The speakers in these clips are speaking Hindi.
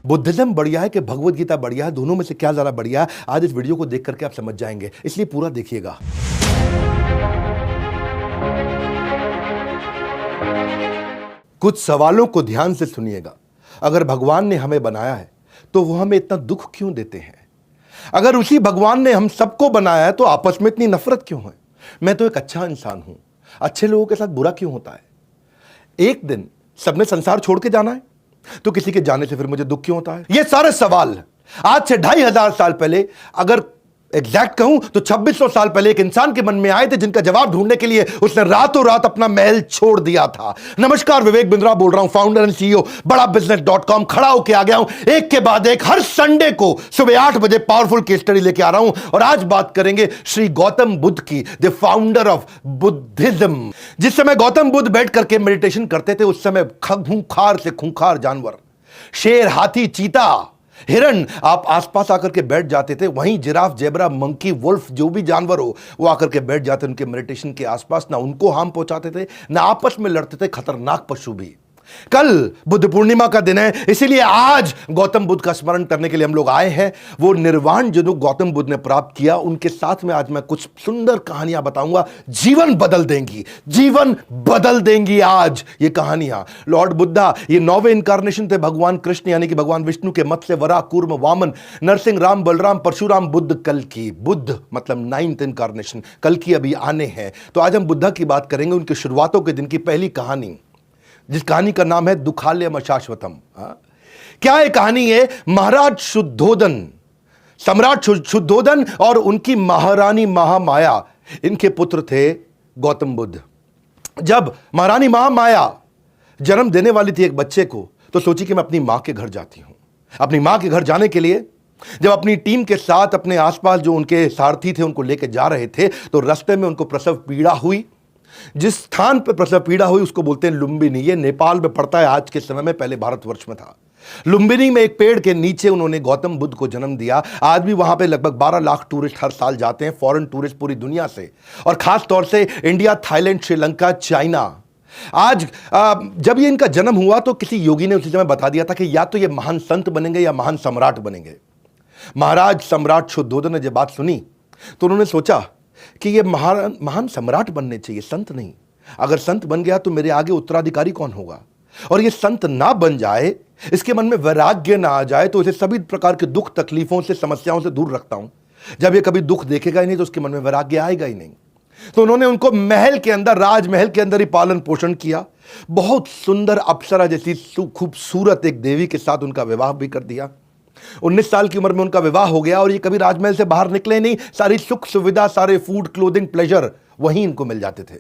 बुद्धिज्म बढ़िया है कि भगवत गीता बढ़िया है, दोनों में से क्या ज्यादा बढ़िया है, आज इस वीडियो को देख करके आप समझ जाएंगे, इसलिए पूरा देखिएगा। कुछ सवालों को ध्यान से सुनिएगा। अगर भगवान ने हमें बनाया है तो वो हमें इतना दुख क्यों देते हैं? अगर उसी भगवान ने हम सबको बनाया है तो आपस में इतनी नफरत क्यों है? मैं तो एक अच्छा इंसान हूं, अच्छे लोगों के साथ बुरा क्यों होता है? एक दिन सबने संसार छोड़ के जाना है, तो किसी के जाने से फिर मुझे दुख क्यों होता है? ये सारे सवाल आज से 2500 साल पहले, अगर एग्जैक्ट कहूं तो 2600 साल पहले एक इंसान के मन में आए थे, जिनका जवाब ढूंढने के लिए उसने रातों रात अपना महल छोड़ दिया था। नमस्कार, विवेक बिंद्रा बोल रहा हूं, फाउंडर एंड सीईओ बड़ा बिजनेस.com। खड़ा होके आ गया हूं एक के बाद एक, हर संडे को सुबह 8 बजे पावरफुल केस स्टडी लेके आ रहा हूं। और आज बात करेंगे श्री गौतम बुद्ध की, द फाउंडर ऑफ बुद्धिज्म। जिस समय गौतम बुद्ध बैठ करके मेडिटेशन करते थे, उस समय खूंखार से खूंखार जानवर, शेर, हाथी, चीता, हिरण आप आसपास आकर के बैठ जाते थे। वहीं जिराफ, जेब्रा, मंकी, वुल्फ, जो भी जानवर हो वो आकर के बैठ जाते उनके मेडिटेशन के आसपास। ना उनको हार्म पहुंचाते थे, ना आपस में लड़ते थे खतरनाक पशु भी। कल बुद्ध पूर्णिमा का दिन है, इसीलिए आज गौतम बुद्ध का स्मरण करने के लिए हम लोग आए हैं। वो निर्वाण जो गौतम बुद्ध ने प्राप्त किया, उनके साथ में आज मैं कुछ सुंदर कहानियां बताऊंगा, जीवन बदल देंगी, जीवन बदल देंगी आज ये कहानियां। लॉर्ड बुद्धा ये 9वें इनकारनेशन थे भगवान कृष्ण यानी कि भगवान विष्णु के मत्स्य, वराह, कूर्म, वामन, नरसिंह, राम, बलराम, परशुराम, बुद्ध, कल्कि। बुद्ध मतलब 9th इनकारनेशन, कल्कि अभी आने हैं। तो आज हम बुद्धा की बात करेंगे, उनकी शुरुआतों के दिन की पहली कहानी, जिस कहानी का नाम है दुखालयम अशाश्वतम। क्या है कहानी? है महाराज शुद्धोदन, सम्राट शुद्धोदन और उनकी महारानी महामाया, इनके पुत्र थे गौतम बुद्ध। जब महारानी महामाया जन्म देने वाली थी एक बच्चे को, तो सोची कि मैं अपनी मां के घर जाती हूं। अपनी मां के घर जाने के लिए जब अपनी टीम के साथ अपने आसपास जो उनके सारथी थे उनको लेकर जा रहे थे, तो रास्ते में उनको प्रसव पीड़ा हुई। जिस स्थान पर प्रसव पीड़ा हुई उसको बोलते हैं लुम्बिनी। ये नेपाल में पड़ता है आज के समय में, पहले भारतवर्ष में था। लुम्बिनी में एक पेड़ के नीचे उन्होंने गौतम बुद्ध को जन्म दिया। आज भी वहां पे लगभग 12 लाख टूरिस्ट हर साल जाते हैं, फॉरेन टूरिस्ट पूरी दुनिया से, और खास तौर से इंडिया, थाईलैंड, श्रीलंका, चाइना। आज जब ये इनका जन्म हुआ तो किसी योगी ने उसी समय बता दिया था कि या तो ये महान संत बनेंगे या महान सम्राट बनेंगे। महाराज सम्राट शुद्धोदन ने जब बात सुनी तो उन्होंने सोचा कि ये महान सम्राट बनने चाहिए, संत नहीं। अगर संत बन गया तो मेरे आगे उत्तराधिकारी कौन होगा? और ये संत ना बन जाए, इसके मन में वैराग्य ना आ जाए, तो इसे सभी प्रकार के दुख, तकलीफों से, समस्याओं से दूर रखता हूं। जब ये कभी दुख देखेगा ही नहीं तो उसके मन में वैराग्य आएगा ही नहीं। तो उन्होंने उनको महल के अंदर, राजमहल के अंदर ही पालन पोषण किया। बहुत सुंदर अप्सरा जैसी खूबसूरत एक देवी के साथ उनका विवाह भी कर दिया। 19 साल की उम्र में उनका विवाह हो गया और ये कभी राजमहल से बाहर निकले नहीं। सारी सुख सुविधा, सारे फूड, क्लोथिंग, प्लेजर वहीं इनको मिल जाते थे।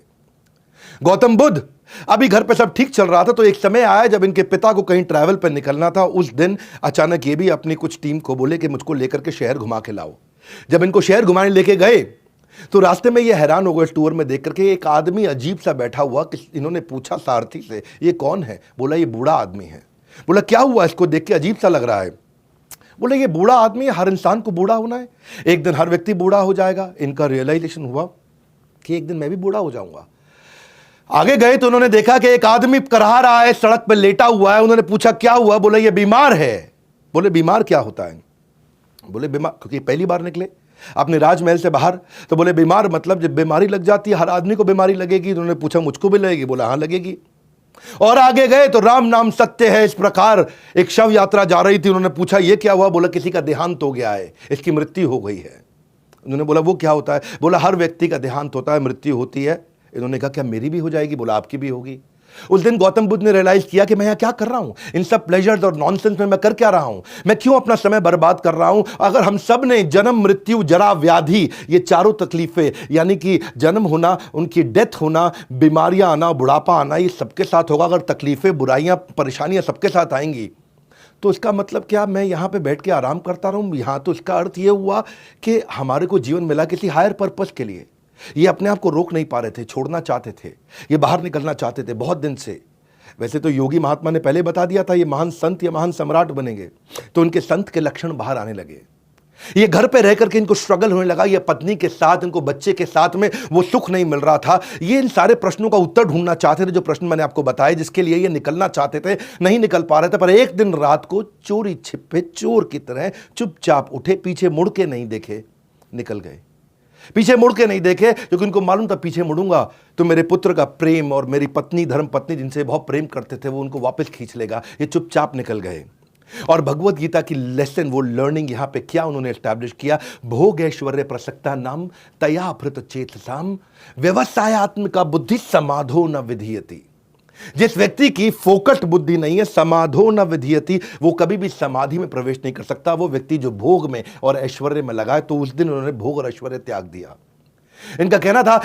गौतम बुद्ध अभी घर पे सब ठीक चल रहा था, तो एक समय आया जब इनके पिता को कहीं ट्रैवल पर निकलना था। उस दिन अचानक ये भी अपनी कुछ टीम को बोले कि मुझको लेकर के शहर घुमा के लाओ। जब इनको शहर घुमाने लेके गए तो रास्ते में ये हैरान हो गए टूर में देख करके, एक आदमी अजीब सा बैठा हुआ। इन्होंने पूछा सारथी से, ये कौन है? बोला ये बूढ़ा आदमी है। बोला क्या हुआ, इसको देख के अजीब सा लग रहा है? बोले ये बूढ़ा आदमी है, हर इंसान को बूढ़ा होना है, एक दिन हर व्यक्ति बूढ़ा हो जाएगा। इनका रियलाइजेशन हुआ कि एक दिन मैं भी बूढ़ा हो जाऊंगा। आगे गए तो उन्होंने देखा कि एक आदमी करहा रहा है, सड़क पर लेटा हुआ है। उन्होंने पूछा क्या हुआ? बोले ये बीमार है। बोले बीमार क्या होता है? बोले बीमार, क्योंकि पहली बार निकले अपने राजमहल से बाहर, तो बोले बीमार मतलब जब बीमारी लग जाती है, हर आदमी को बीमारी लगेगी। उन्होंने पूछा मुझको भी लगेगी? बोला हाँ लगेगी। और आगे गए तो राम नाम सत्य है, इस प्रकार एक शव यात्रा जा रही थी। उन्होंने पूछा ये क्या हुआ? बोला किसी का देहांत हो गया है, इसकी मृत्यु हो गई है। उन्होंने बोला वो क्या होता है? बोला हर व्यक्ति का देहांत होता है, मृत्यु होती है। इन्होंने कहा क्या मेरी भी हो जाएगी? बोला आपकी भी होगी। उस दिन गौतम बुद्ध ने रियलाइज किया कि मैं यहां क्या कर रहा हूं, इन सब प्लेजर्स और नॉनसेंस में मैं कर क्या रहा हूं, मैं क्यों अपना समय बर्बाद कर रहा हूं? अगर हम सब ने जन्म, मृत्यु, जरा, व्याधि, ये चारों तकलीफें, यानी कि जन्म होना, उनकी डेथ होना, बीमारियां आना, बुढ़ापा आना, ये सबके साथ होगा। अगर तकलीफें, बुराइयां, परेशानियां सबके साथ आएंगी तो इसका मतलब क्या मैं यहां पे बैठ के आराम करता रहूं? यहां तो इसका अर्थ ये हुआ कि हमारे को जीवन मिला किसी हायर पर्पस के लिए। ये अपने आप को रोक नहीं पा रहे थे, छोड़ना चाहते थे, ये बाहर निकलना चाहते थे बहुत दिन से। वैसे तो योगी महात्मा ने पहले बता दिया था ये महान संत या महान सम्राट बनेंगे, तो उनके संत के लक्षण बाहर आने लगे। ये घर पे रह करके इनको स्ट्रगल होने लगा, ये पत्नी के साथ, इनको बच्चे के साथ में वो सुख नहीं मिल रहा था। ये इन सारे प्रश्नों का उत्तर ढूंढना चाहते थे, जो प्रश्न मैंने आपको बताए, जिसके लिए ये निकलना चाहते थे, नहीं निकल पा रहे थे। पर एक दिन रात को चोरी छिपे चोर की तरह चुपचाप उठे, पीछे मुड़ के नहीं देखे, निकल गए। पीछे मुड़ के नहीं देखे क्योंकि उनको मालूम था पीछे मुड़ूंगा तो मेरे पुत्र का प्रेम और मेरी पत्नी, धर्म पत्नी जिनसे बहुत प्रेम करते थे, वो उनको वापस खींच लेगा। ये चुपचाप निकल गए। और भगवत गीता की लेसन, वो लर्निंग यहां पे क्या उन्होंने एस्टैब्लिश किया, भोग ऐश्वर्य प्रसक्ता नाम तया भृत चेतसाम व्यवसायत्मिका बुद्धि समाधो न विधीयति। जिस व्यक्ति की फोकट बुद्धि नहीं है, समाधो न विधीयति, वो कभी भी समाधि में प्रवेश नहीं कर सकता। वो व्यक्ति जो भोग में और ऐश्वर्य में लगा है, तो उस दिन उन्होंने भोग और ऐश्वर्य त्याग दिया। इनका कहना था,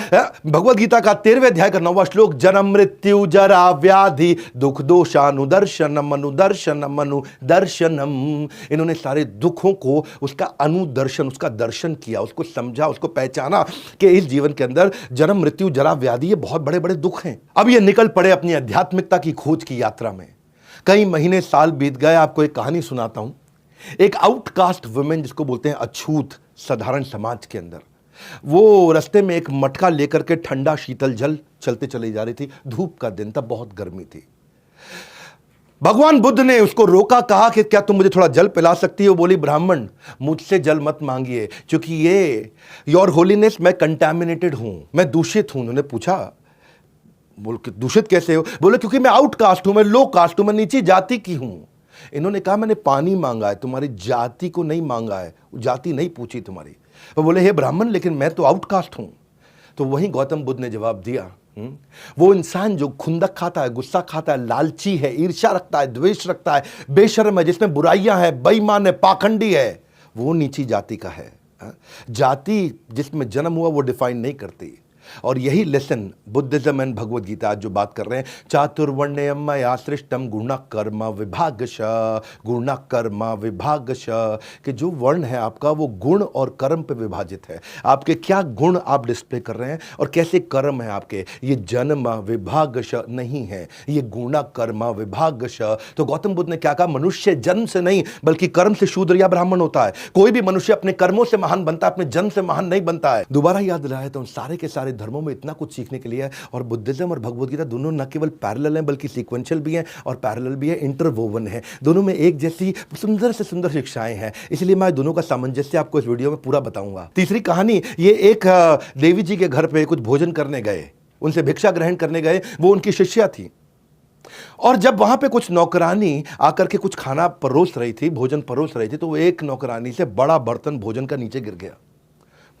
भगवत गीता का 13वें अध्याय का 9वां श्लोक, जन्म मृत्यु जरा व्याधि दुख दोषानुदर्शनम अनुदर्शनम अनुदर्शनम। इन्होंने सारे दुखों को, उसका अनुदर्शन, उसका दर्शन किया, उसको समझा, उसको पहचाना कि इस जीवन के अंदर जन्म मृत्यु जरा व्याधि, ये बहुत बड़े बड़े दुख हैं। अब ये निकल पड़े अपनी आध्यात्मिकता की खोज की यात्रा में। कई महीने साल बीत गए। आपको एक कहानी सुनाता हूं। एक आउटकास्ट वुमेन, जिसको बोलते हैं अछूत साधारण समाज के अंदर, वो रास्ते में एक मटका लेकर के ठंडा शीतल जल चलते चली जा रही थी। धूप का दिन था, बहुत गर्मी थी। भगवान बुद्ध ने उसको रोका, कहा कि क्या तुम मुझे थोड़ा जल पिला सकती हो? बोली, ब्राह्मण मुझसे जल मत मांगिए, क्योंकि ये योर होलीनेस, मैं कंटैमिनेटेड हूं, मैं दूषित हूं। उन्होंने पूछा, बोल के दूषित कैसे हो? बोले, क्योंकि मैं आउटकास्ट हूं, मैं लो कास्ट हूं, मैं नीची जाति की हूं। इन्होंने कहा, मैंने पानी मांगा है, तुम्हारी जाति को नहीं मांगा है, जाति नहीं पूछी तुम्हारी। वो बोले, हे ब्राह्मण, लेकिन मैं तो आउटकास्ट हूं। तो वहीं गौतम बुद्ध ने जवाब दिया, वो इंसान जो खुंदक खाता है, गुस्सा खाता है, लालची है, ईर्ष्या रखता है, द्वेष रखता है, बेशर्म है, जिसमें बुराइयां हैं, बेईमान है, पाखंडी है, वो नीची जाति का है। जाति जिसमें जन्म हुआ वो डिफाइन नहीं करती। और यही lesson Buddhism and Bhagavad Gita आज जो बात कर रहे हैं, चातुर्वर्ण्यम मया सृष्टम गुण कर्म विभागश, गुण कर्म विभागश, कि जो वर्ण है आपका वो गुण और कर्म पे विभाजित है। आपके क्या गुण आप डिस्प्ले कर रहे हैं और कैसे कर्म है आपके, ये जन्म विभागश नहीं है, ये गुण कर्म विभागश। तो गौतम बुद्ध ने क्या कहा, मनुष्य जन्म से नहीं बल्कि कर्म से शूद्र या ब्राह्मण होता है। कोई भी मनुष्य अपने कर्मों से महान बनता है, अपने जन्म से महान नहीं बनता है। दोबारा याद दिलाया तो सारे के सारे धर्मों में इतना कुछ सीखने के लिए है। और बुद्धिज्म और भगवत गीता दोनों न केवल पैरेलल हैं बल्कि सीक्वेंशियल भी हैं और पैरेलल भी है, इंटरवोवन है। दोनों में एक जैसी सुंदर से सुंदर शिक्षाएं हैं। इसलिए मैं दोनों का सामंजस्य आपको इस वीडियो में पूरा बताऊंगा। तीसरी कहानी, ये एक देवी जी के घर पे कुछ भोजन करने गए, उनसे भिक्षा ग्रहण करने गए। वो उनकी शिष्या थी। और जब वहां पे कुछ नौकरानी आकर के कुछ खाना परोस रही थी, भोजन परोस रही थी, तो वो एक नौकरानी से बड़ा बर्तन भोजन का नीचे गिर गया।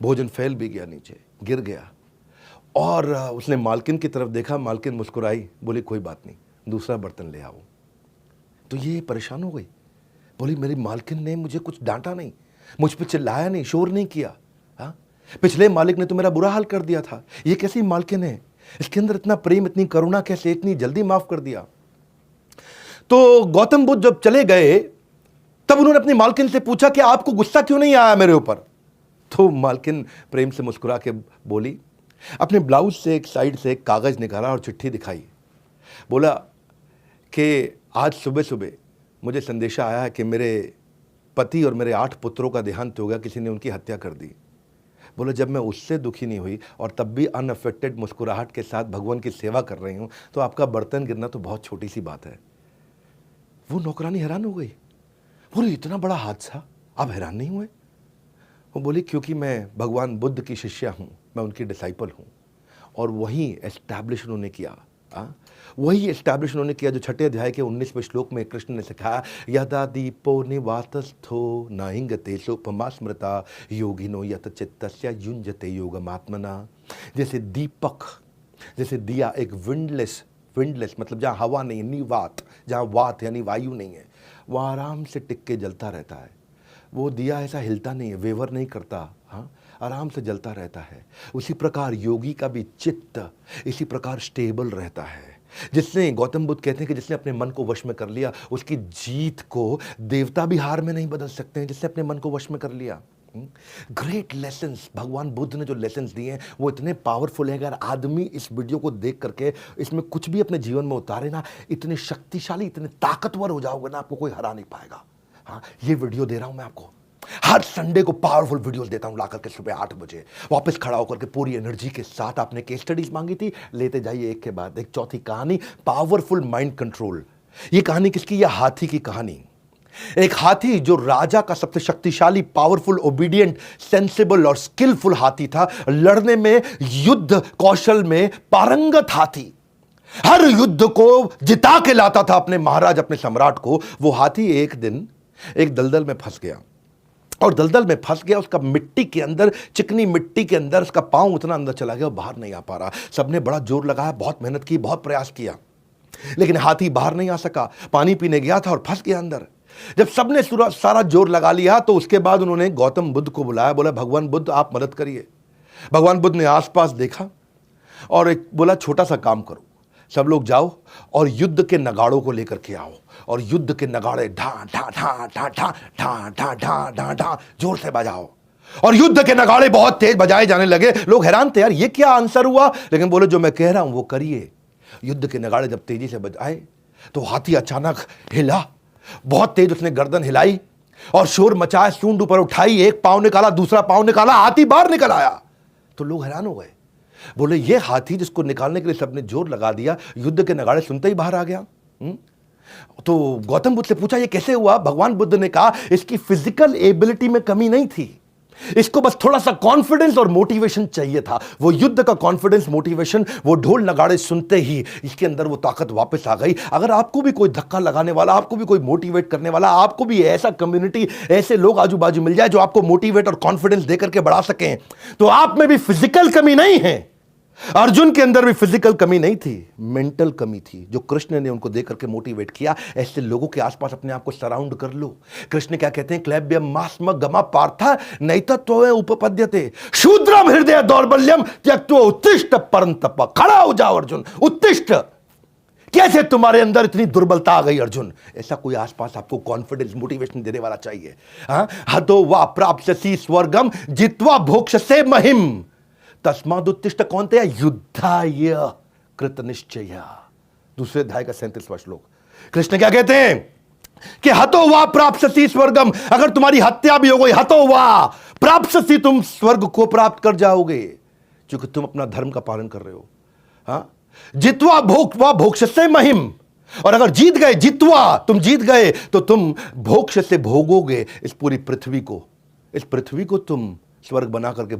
भोजन फैल भी गया, नीचे गिर गया। और उसने मालकिन की तरफ देखा, मालकिन मुस्कुराई, बोली कोई बात नहीं, दूसरा बर्तन ले आओ। तो ये परेशान हो गई, बोली मेरी मालकिन ने मुझे कुछ डांटा नहीं, मुझ पे चिल्लाया नहीं, शोर नहीं किया। हाँ, पिछले मालिक ने तो मेरा बुरा हाल कर दिया था, ये कैसी मालकिन है, इसके अंदर इतना प्रेम, इतनी करुणा कैसे, इतनी जल्दी माफ कर दिया। तो गौतम बुद्ध जब चले गए तब उन्होंने अपनी मालकिन से पूछा कि आपको गुस्सा क्यों नहीं आया मेरे ऊपर? तो मालकिन प्रेम से मुस्कुरा के बोली, अपने ब्लाउज से एक साइड से एक कागज निकाला और चिट्ठी दिखाई। बोला कि आज सुबह सुबह मुझे संदेशा आया है कि मेरे पति और मेरे 8 पुत्रों का देहांत हो गया, किसी ने उनकी हत्या कर दी। बोला जब मैं उससे दुखी नहीं हुई और तब भी अनअफेक्टेड मुस्कुराहट के साथ भगवान की सेवा कर रही हूं, तो आपका बर्तन गिरना तो बहुत छोटी सी बात है। वो नौकरानी हैरान हो गई, बोले इतना बड़ा हादसा, आप हैरान नहीं हुए? वो बोली क्योंकि मैं भगवान बुद्ध की शिष्या हूँ, मैं उनकी डिसाइपल हूँ। और वही एस्टैब्लिश उन्होंने किया, वही एस्टैब्लिश उन्होंने किया जो 6 अध्याय के 19वें श्लोक में कृष्ण ने सिखाया, यदा दीपो निवातस्थो न इंगते सोपमा स्मृता योगिनो यत चित्तस्य युञ्जते योगमात्मना। जैसे दीपक, जैसे दिया, एक विंडलेस मतलब जहाँ हवा नहीं है, निवात, जहाँ वात यानी वायु नहीं है, वहाँ आराम से टिक के जलता रहता है। वो दिया ऐसा हिलता नहीं है, वेवर नहीं करता, हाँ, आराम से जलता रहता है। उसी प्रकार योगी का भी चित्त इसी प्रकार स्टेबल रहता है। जिसने, गौतम बुद्ध कहते हैं कि जिसने अपने मन को वश में कर लिया, उसकी जीत को देवता भी हार में नहीं बदल सकते हैं, जिसने अपने मन को वश में कर लिया। ग्रेट लेसन्स भगवान बुद्ध ने जो लेसन्स दिए हैं वो इतने पावरफुल है। अगर आदमी इस वीडियो को देख करके इसमें कुछ भी अपने जीवन में उतारे ना, इतने शक्तिशाली, इतने ताकतवर हो जाओगे ना, आपको कोई हरा नहीं पाएगा। हाँ, ये वीडियो दे रहा हूं मैं आपको, हर संडे को पावरफुल वीडियोस देता हूं लाकर के सुबह 8 बजे, वापस खड़ा होकर के पूरी एनर्जी के साथ। आपने केस स्टडीज मांगी थी, लेते जाइए एक के बाद एक। चौथी कहानी, पावरफुल माइंड कंट्रोल। ये कहानी किसकी? यह हाथी की कहानी। एक हाथी जो राजा का सबसे शक्तिशाली, पावरफुल, ओबीडियंट, सेंसिबल और स्किलफुल हाथी था, लड़ने में, युद्ध कौशल में पारंगत हाथी, हर युद्ध को जिता के लाता था अपने महाराज, अपने सम्राट को। वो हाथी एक दिन एक दलदल में फंस गया, और दलदल में फंस गया। उसका मिट्टी के अंदर, चिकनी मिट्टी के अंदर उसका पांव उतना अंदर चला गया और बाहर नहीं आ पा रहा। सबने बड़ा जोर लगाया, बहुत मेहनत की, बहुत प्रयास किया, लेकिन हाथी बाहर नहीं आ सका। पानी पीने गया था और फंस गया अंदर। जब सबने सारा जोर लगा लिया तो उसके बाद उन्होंने गौतम बुद्ध को बुलाया, बोला भगवान बुद्ध आप मदद करिए। भगवान बुद्ध ने आसपास देखा और एक बोला छोटा सा काम करो, सब लोग जाओ और युद्ध के नगाड़ों को लेकर के आओ, और युद्ध के नगाड़े ढा ढा ढा ढा ढा ढा ढा ढा ढा ढा जोर से बजाओ। और युद्ध के नगाड़े बहुत तेज बजाए जाने लगे। लोग हैरान थे, यार ये क्या आंसर हुआ, लेकिन बोले जो मैं कह रहा हूं वो करिए। युद्ध के नगाड़े जब तेजी से बजाए तो हाथी अचानक हिला, बहुत तेज उसने गर्दन हिलाई और शोर मचाया, सूंड ऊपर उठाई, एक पांव निकाला, दूसरा पांव निकाला, हाथी बाहर निकल आया। तो लोग हैरान हो गए, बोले ये हाथी जिसको निकालने के लिए सबने जोर लगा दिया, युद्ध के नगाड़े सुनते ही बाहर आ गया। तो गौतम बुद्ध से पूछा ये कैसे हुआ? भगवान बुद्ध ने कहा इसकी फिजिकल एबिलिटी में कमी नहीं थी, इसको बस थोड़ा सा कॉन्फिडेंस और मोटिवेशन चाहिए था। वो युद्ध का कॉन्फिडेंस, मोटिवेशन, वो ढोल नगाड़े सुनते ही इसके अंदर वो ताकत वापस आ गई। अगर आपको भी कोई धक्का लगाने वाला, आपको भी कोई मोटिवेट करने वाला, आपको भी ऐसा कम्युनिटी, ऐसे लोग आजू बाजू मिल जाए जो आपको मोटिवेट और कॉन्फिडेंस देकर के बढ़ा सकें, तो आप में भी फिजिकल कमी नहीं है। अर्जुन के अंदर भी फिजिकल कमी नहीं थी, मेंटल कमी थी, जो कृष्ण ने उनको देकर के मोटिवेट किया। ऐसे लोगों के आसपास अपने आप को सराउंड कर लो। कृष्ण क्या कहते हैं? क्लैब्यम मास्म गमा पार्था नैतत्व उपपद्यते शूद्रम हृदय दौर्बल्यम त्यक्त्वा उत्तिष्ठ परंतप। खड़ा हो जाओ अर्जुन, उत्तिष्ठ। कैसे तुम्हारे अंदर इतनी दुर्बलता आ गई अर्जुन? ऐसा कोई आसपास आपको कॉन्फिडेंस, मोटिवेशन देने वाला चाहिए। हतो वा प्राप्स्यसि स्वर्गम जित्वा भोक्ष्यसे महिम तस्मादुत्तिष्ठ। कौन थे? युद्धाय कृत निश्चय। दूसरे अध्याय का 37वां श्लोक। कृष्ण क्या कहते हैं कि हतो वा प्राप्स्यसि स्वर्गम, अगर तुम्हारी हत्या भी हो गई, हतो वा प्राप्स्यसि, तुम स्वर्ग को प्राप्त कर जाओगे, क्योंकि तुम अपना धर्म का पालन कर रहे हो। जित्वा भोक्ष्यसे महिम, और अगर जीत गए, जित्वा तुम जीत गए, तो तुम भोक्ष्य से भोगोगे इस पूरी पृथ्वी को। इस पृथ्वी को तुम स्वर्ग बना करके